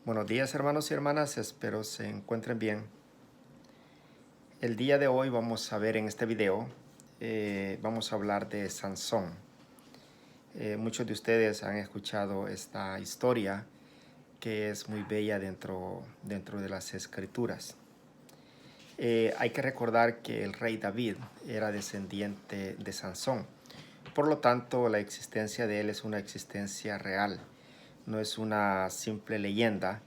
Buenos días hermanos y hermanas, espero se encuentren bien. El día de hoy vamos a ver en este video, vamos a hablar de Sansón. Muchos de ustedes han escuchado esta historia que es muy bella dentro de las escrituras. Hay que recordar que el rey David era descendiente de Sansón. Por lo tanto, la existencia de él es una existencia real, no es una simple leyenda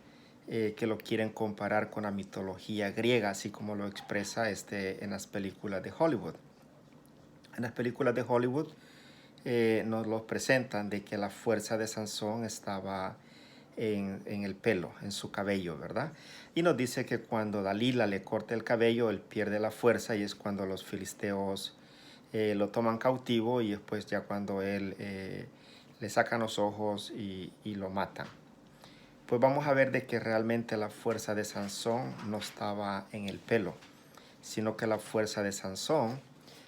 que lo quieren comparar con la mitología griega, así como lo expresa en las películas de Hollywood. En las películas de Hollywood nos lo presentan de que la fuerza de Sansón estaba en el pelo, en su cabello, ¿verdad? Y nos dice que cuando Dalila le corta el cabello, él pierde la fuerza y es cuando los filisteos lo toman cautivo y después ya cuando él le sacan los ojos y lo matan. Pues vamos a ver de que realmente la fuerza de Sansón no estaba en el pelo, sino que la fuerza de Sansón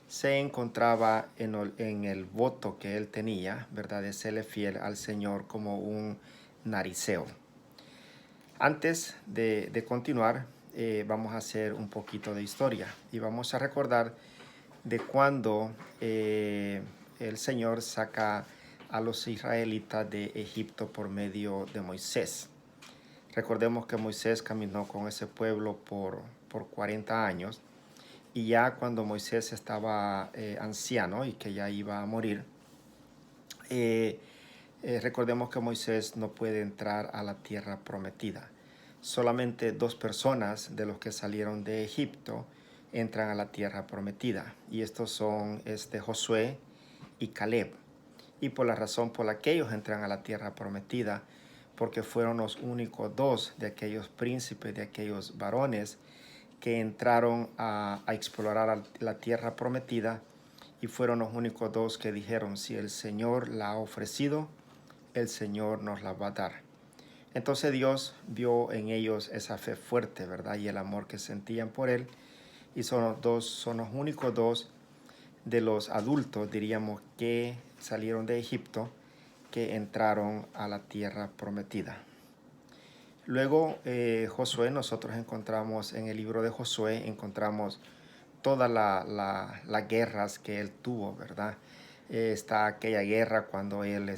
se encontraba en el voto que él tenía, ¿verdad? De serle fiel al Señor como un nariceo. Antes de continuar, vamos a hacer un poquito de historia y vamos a recordar de cuando el Señor saca a los israelitas de Egipto por medio de Moisés. Recordemos que Moisés caminó con ese pueblo por 40 años y ya cuando Moisés estaba anciano y que ya iba a morir, eh, recordemos que Moisés no puede entrar a la tierra prometida. Solamente 2 personas de los que salieron de Egipto entran a la tierra prometida y estos son Josué y Caleb. Y por la razón por la que ellos entran a la tierra prometida, porque fueron los únicos 2 de aquellos príncipes, de aquellos varones que entraron a explorar la tierra prometida y fueron los únicos 2 que dijeron, si el Señor la ha ofrecido, el Señor nos la va a dar. Entonces Dios vio en ellos esa fe fuerte, ¿verdad? Y el amor que sentían por Él. Y son los únicos 2 de los adultos, diríamos, que salieron de Egipto, que entraron a la tierra prometida. Luego Josué, nosotros encontramos en el libro de Josué, encontramos todas las guerras que él tuvo, ¿verdad? Está aquella guerra cuando él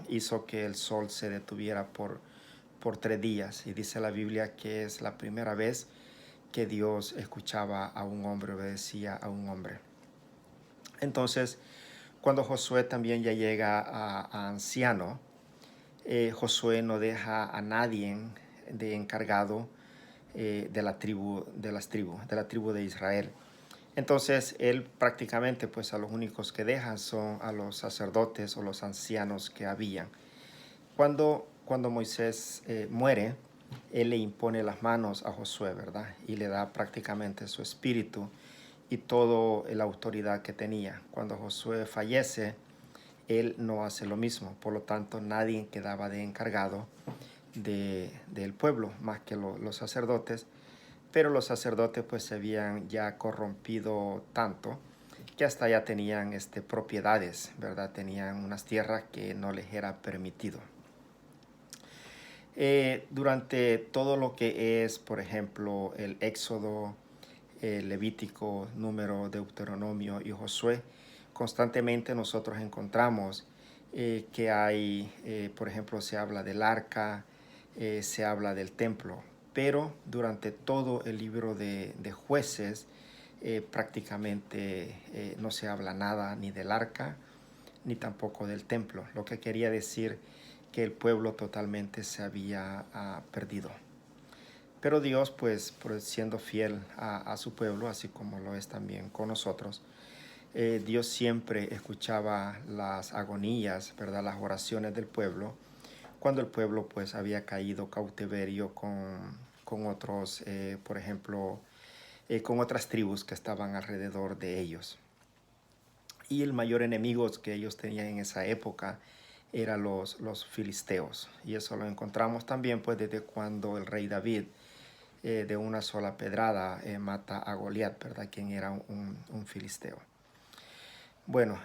hizo que el sol se detuviera por 3 días. Y dice la Biblia que es la primera vez que Dios escuchaba a un hombre, obedecía a un hombre. Entonces, cuando Josué también ya llega a anciano, Josué no deja a nadie de encargado de la tribu de Israel. Entonces él prácticamente pues a los únicos que deja son a los sacerdotes o los ancianos que habían. Cuando Moisés muere, él le impone las manos a Josué, ¿verdad? Y le da prácticamente su espíritu y toda la autoridad que tenía. Cuando Josué fallece, él no hace lo mismo. Por lo tanto, nadie quedaba de encargado del pueblo, más que los sacerdotes. Pero los sacerdotes pues se habían ya corrompido tanto que hasta ya tenían propiedades, ¿verdad? Tenían unas tierras que no les era permitido. Durante todo lo que es, por ejemplo, el Éxodo, Levítico, Número, Deuteronomio y Josué, constantemente nosotros encontramos que hay, por ejemplo, se habla del arca, se habla del templo, pero durante todo el libro de Jueces prácticamente no se habla nada ni del arca ni tampoco del templo, lo que quería decir que el pueblo totalmente se había perdido. Pero Dios, pues siendo fiel a su pueblo, así como lo es también con nosotros, Dios siempre escuchaba las agonías, ¿verdad? Las oraciones del pueblo, cuando el pueblo pues había caído cautiverio con otros, por ejemplo, con otras tribus que estaban alrededor de ellos. Y el mayor enemigo que ellos tenían en esa época eran los filisteos. Y eso lo encontramos también pues desde cuando el rey David de una sola pedrada mata a Goliat, ¿verdad? Quien era un filisteo. Bueno,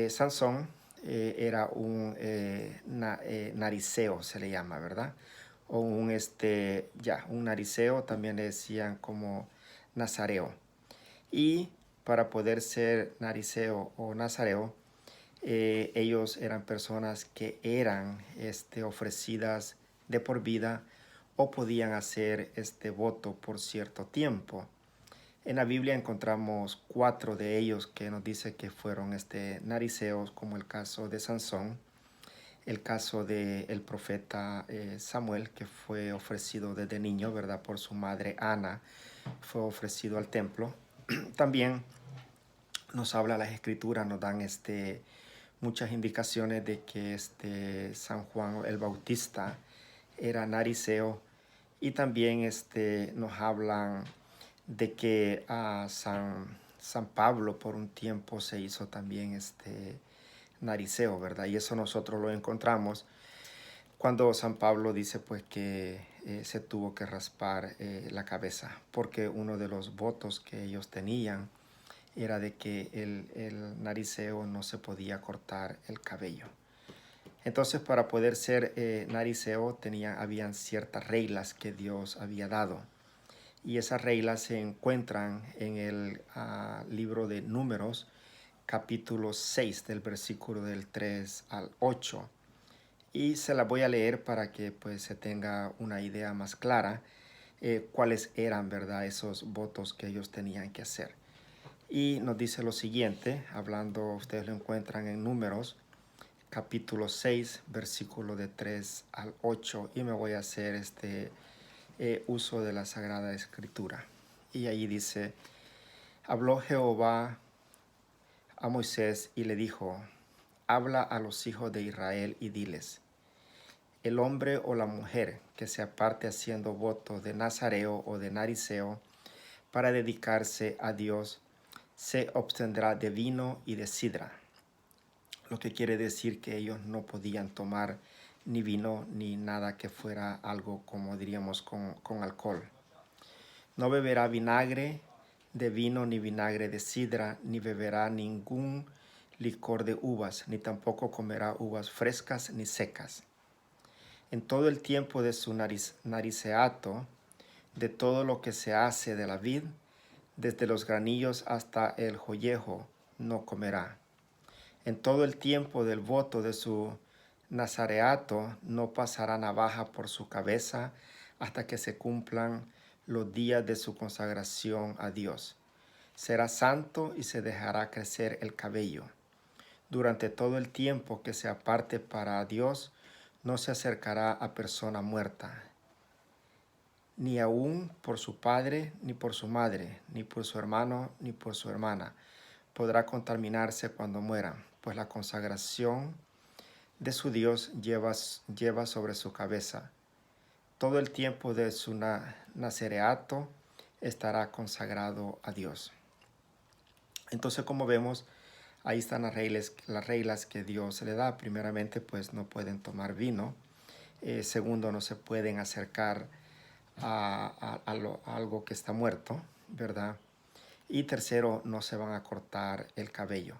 Sansón era un nariceo, se le llama, ¿verdad? O un nariceo, también le decían como nazareo. Y para poder ser nariceo o nazareo, ellos eran personas que eran ofrecidas de por vida o podían hacer este voto por cierto tiempo. En la Biblia encontramos 4 de ellos que nos dice que fueron nariceos, como el caso de Sansón, el caso del profeta Samuel, que fue ofrecido desde niño, ¿verdad? Por su madre Ana, fue ofrecido al templo. También nos habla las escrituras, nos dan muchas indicaciones de que San Juan el Bautista era nariceo, y también nos hablan de que San Pablo por un tiempo se hizo también nariceo, ¿verdad? Y eso nosotros lo encontramos cuando San Pablo dice pues que se tuvo que raspar la cabeza, porque uno de los votos que ellos tenían era de que el nariceo no se podía cortar el cabello. Entonces, para poder ser nariceo habían ciertas reglas que Dios había dado. Y esas reglas se encuentran en el libro de Números, capítulo 6, del versículo del 3 al 8. Y se las voy a leer para que pues se tenga una idea más clara cuáles eran, ¿verdad?, esos votos que ellos tenían que hacer. Y nos dice lo siguiente, hablando, ustedes lo encuentran en Números, capítulo 6, versículo de 3 al 8, y me voy a hacer uso de la Sagrada Escritura. Y ahí dice: habló Jehová a Moisés y le dijo: habla a los hijos de Israel y diles: el hombre o la mujer que se aparte haciendo voto de nazareo o de nariceo para dedicarse a Dios, se abstendrá de vino y de sidra. Lo que quiere decir que ellos no podían tomar ni vino ni nada que fuera algo, como diríamos, con alcohol. No beberá vinagre de vino ni vinagre de sidra, ni beberá ningún licor de uvas, ni tampoco comerá uvas frescas ni secas. En todo el tiempo de su nariceato, de todo lo que se hace de la vid, desde los granillos hasta el joyejo, no comerá. En todo el tiempo del voto de su nazareato no pasará navaja por su cabeza hasta que se cumplan los días de su consagración a Dios. Será santo y se dejará crecer el cabello. Durante todo el tiempo que se aparte para Dios, no se acercará a persona muerta, ni aun por su padre, ni por su madre, ni por su hermano, ni por su hermana. Podrá contaminarse cuando muera, pues la consagración de su Dios lleva sobre su cabeza. Todo el tiempo de su nazareato estará consagrado a Dios. Entonces, como vemos, ahí están las reglas que Dios le da. Primeramente, pues no pueden tomar vino. Segundo, no se pueden acercar a algo que está muerto, ¿verdad? Y tercero, no se van a cortar el cabello.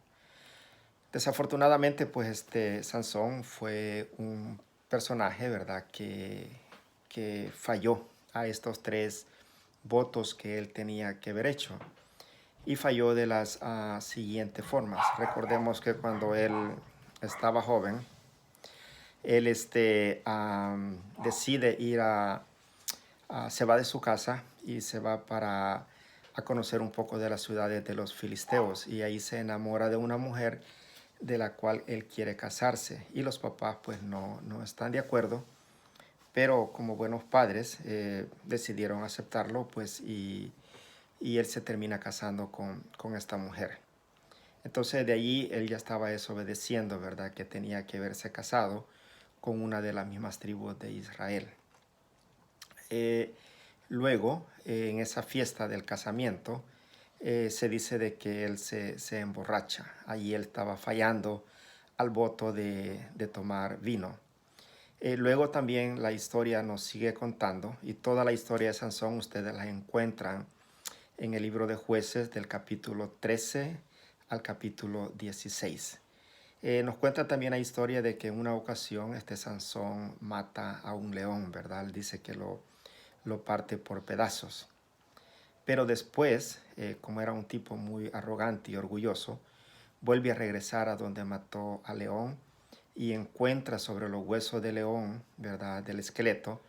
Desafortunadamente, pues Sansón fue un personaje, ¿verdad?, que falló a estos 3 votos que él tenía que haber hecho. Y falló de las siguientes formas. Recordemos que cuando él estaba joven, él decide ir se va de su casa y se va a conocer un poco de las ciudades de los filisteos, y ahí se enamora de una mujer de la cual él quiere casarse, y los papás pues no están de acuerdo, pero como buenos padres decidieron aceptarlo, pues, y él se termina casando con esta mujer. Entonces de allí él ya estaba desobedeciendo, ¿verdad?, que tenía que haberse casado con una de las mismas tribus de Israel. Luego, en esa fiesta del casamiento, se dice de que él se emborracha. Allí él estaba fallando al voto de tomar vino. Luego también la historia nos sigue contando, y toda la historia de Sansón ustedes la encuentran en el libro de Jueces, del capítulo 13 al capítulo 16. Nos cuenta también la historia de que en una ocasión este Sansón mata a un león, ¿verdad? Él dice que lo parte por pedazos. Pero después, como era un tipo muy arrogante y orgulloso, vuelve a regresar a donde mató al león y encuentra sobre los huesos del león, ¿verdad? Del esqueleto,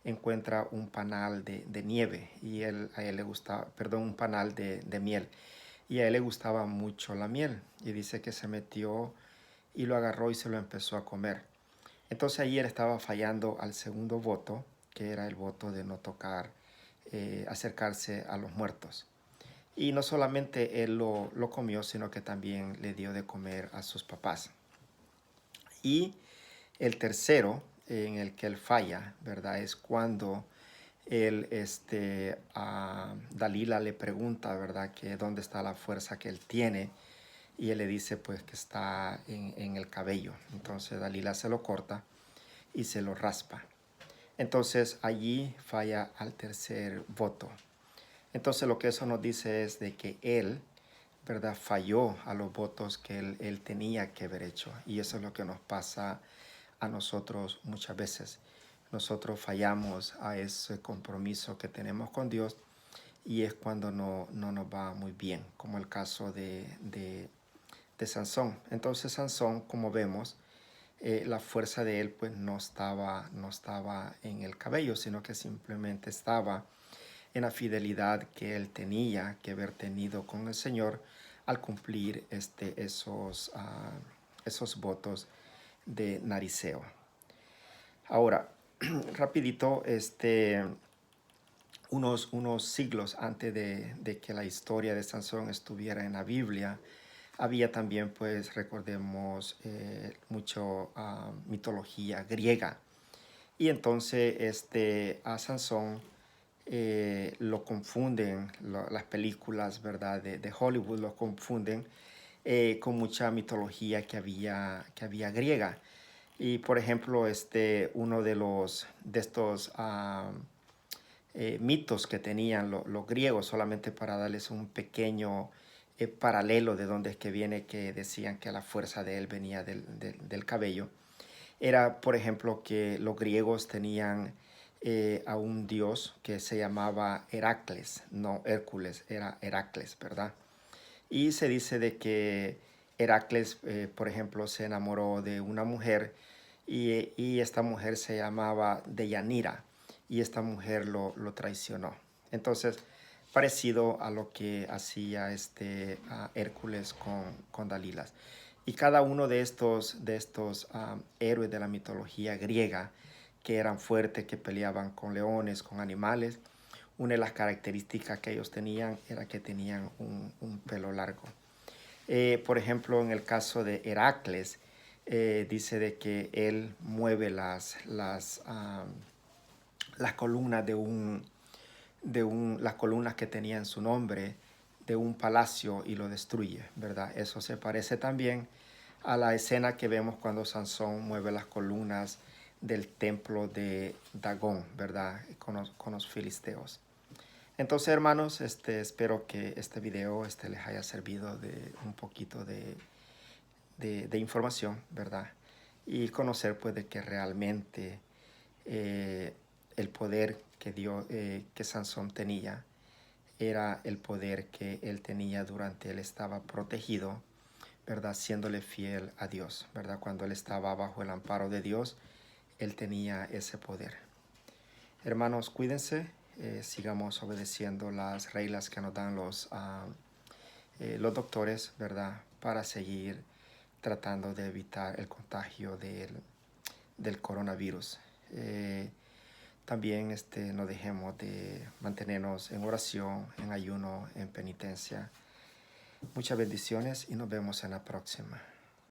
encuentra un panal de nieve y a él le gustaba, perdón, un panal de miel. Y a él le gustaba mucho la miel y dice que se metió y lo agarró y se lo empezó a comer. Entonces ahí él estaba fallando al segundo voto, que era el voto de no tocar, acercarse a los muertos. Y no solamente él lo comió, sino que también le dio de comer a sus papás. Y el tercero en el que él falla, ¿verdad? Es cuando él, a Dalila le pregunta, ¿verdad? Que dónde está la fuerza que él tiene. Y él le dice pues que está en el cabello. Entonces Dalila se lo corta y se lo raspa. Entonces allí falla al tercer voto. Entonces lo que eso nos dice es de que él, ¿verdad? Falló a los votos que él tenía que haber hecho. Y eso es lo que nos pasa a nosotros muchas veces. Nosotros fallamos a ese compromiso que tenemos con Dios y es cuando no nos va muy bien, como el caso de Sansón. Entonces Sansón, como vemos, la fuerza de él pues no estaba en el cabello, sino que simplemente estaba en la fidelidad que él tenía que haber tenido con el Señor al cumplir esos votos de Nariseo. Ahora, rapidito, unos siglos antes de que la historia de Sansón estuviera en la Biblia, había también, pues, recordemos, mucho mitología griega. Y entonces a Sansón lo confunden, las películas, ¿verdad? De Hollywood lo confunden con mucha mitología que había griega. Y por ejemplo, uno de estos mitos que tenían los griegos, solamente para darles un pequeño paralelo de dónde es que viene, que decían que la fuerza de él venía del cabello, era, por ejemplo, que los griegos tenían a un dios que se llamaba Heracles, no Hércules, era Heracles, ¿verdad? Y se dice de que Heracles, por ejemplo, se enamoró de una mujer y esta mujer se llamaba Deyanira y esta mujer lo traicionó. Entonces, parecido a lo que hacía a Hércules con Dalilas. Y cada uno de estos héroes de la mitología griega que eran fuertes, que peleaban con leones, con animales, una de las características que ellos tenían era que tenían un pelo largo. Por ejemplo, en el caso de Heracles, dice de que él mueve las columnas las columnas que tenía en su nombre de un palacio y lo destruye, ¿verdad? Eso se parece también a la escena que vemos cuando Sansón mueve las columnas del templo de Dagón, ¿verdad? Con los filisteos. Entonces, hermanos, espero que este video les haya servido de un poquito de información, ¿verdad? Y conocer, pues, de que realmente el poder que Sansón tenía era el poder que él tenía durante él estaba protegido, ¿verdad? Siéndole fiel a Dios, ¿verdad? Cuando él estaba bajo el amparo de Dios, él tenía ese poder. Hermanos, cuídense, sigamos obedeciendo las reglas que nos dan los doctores, ¿verdad? Para seguir tratando de evitar el contagio del coronavirus. También no dejemos de mantenernos en oración, en ayuno, en penitencia. Muchas bendiciones y nos vemos en la próxima.